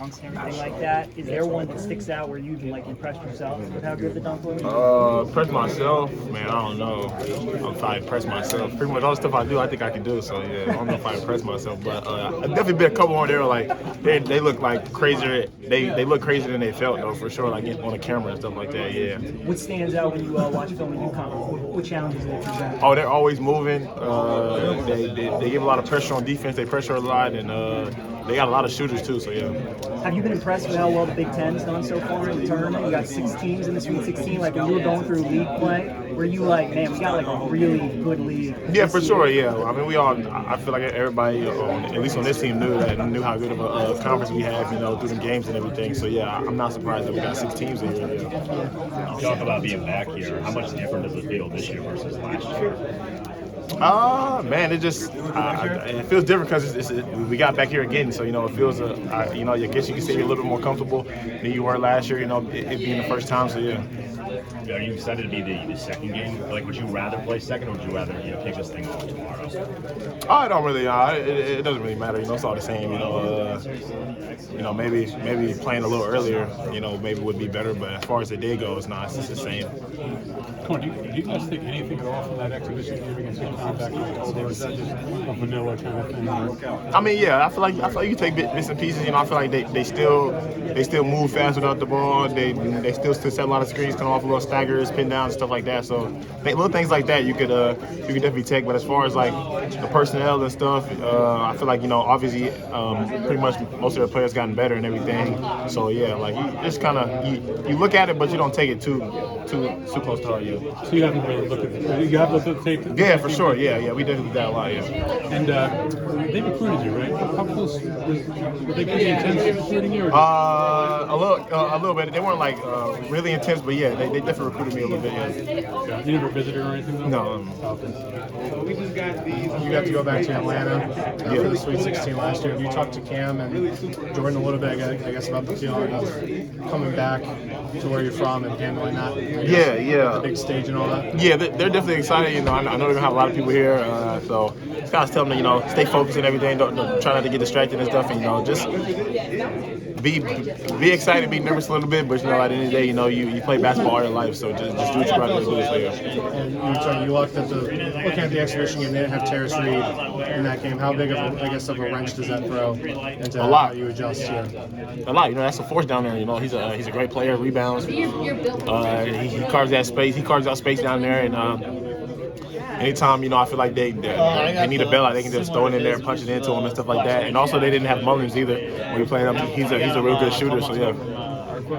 dunks and everything like that. Is there one that sticks out where you've like impressed yourself with how good the dunk was? Impress myself, man. I don't know. If I impress myself, pretty much all the stuff I do, I think I can do. So yeah, I don't know if I impress myself, but I've definitely been a couple on there. Like they look like crazier. They look crazier than they felt though, for sure. Like on the camera and stuff like that. Yeah. What stands out when you watch film at UConn? What challenges do they present? Oh, they're always moving. They give a lot of pressure on defense. They pressure a lot, and they got a lot of shooters too. So yeah. Have you been impressed with how well the Big Ten's done so far in the tournament? You got 6 teams in the Sweet 16. Like when you were going through league play, were you like, man, we got like a really good league? Yeah, for sure. Yeah, I mean, we all. I feel like everybody, at least on this team, knew how good of a conference we have, through the games and everything. So yeah, I'm not surprised that we got 6 teams in here. Yeah. You talk about being back here. How much different does it feel this year versus last year? Man, it just it feels different because we got back here again. So it feels I guess you can say you're a little bit more comfortable than you were last year. It being the first time. So yeah. Are you excited to be the second game? Like, would you rather play second, or would you rather kick this thing off tomorrow? I don't really. It doesn't really matter. It's all the same. Maybe playing a little earlier. Maybe would be better. But as far as the day goes, it's just the same. Coen, do you guys think anything at all from that exhibition game against UConn back in October? Or is that just a vanilla kind of thing? I mean, yeah, I feel like you take bits and pieces. I feel like they still move fast without the ball. They still set a lot of screens, come off a little staggers, pin downs, stuff like that. So little things like that you could definitely take. But as far as like the personnel and stuff, I feel like obviously pretty much most of the players gotten better and everything. So yeah, like you just kind of you look at it, but you don't take it too close to heart. Yeah. So you haven't really looked at you have looked at the tape? Yeah, for sure. Yeah, we definitely did that a lot. Yeah. And they recruited you, right? How close were they pretty intense recruiting you? Or a little bit. They weren't like really intense, but yeah, they definitely recruited me a little bit. Yeah. You never visited or anything? Though? No. You got to go back to Atlanta for the Sweet 16 last year. Have you talked to Cam and Jordan a little bit, I guess, about the feeling of coming back to where you're from and handling that? Yeah. The big stage and all that? Yeah, they're definitely excited. I know they're going to have a lot of people here, so just kind of tell them to, stay focused and everything. Don't try not to get distracted and stuff, and, just be excited, be nervous a little bit, but, at the end of the day, you play basketball all your life, so just do what you got to do. So, yeah. And you looked at looking at the exhibition game, they didn't have Terrace Reed in that game. How big of a wrench does that throw into how you adjust here? A lot. That's a force down there. He's a great player, rebounds. He carves that space. He carves out space down there, and anytime I feel like they need a bailout, they can just throw it in there and punch it into him and stuff like that. And also, they didn't have Mullins either when we played him. He's a real good shooter. So yeah.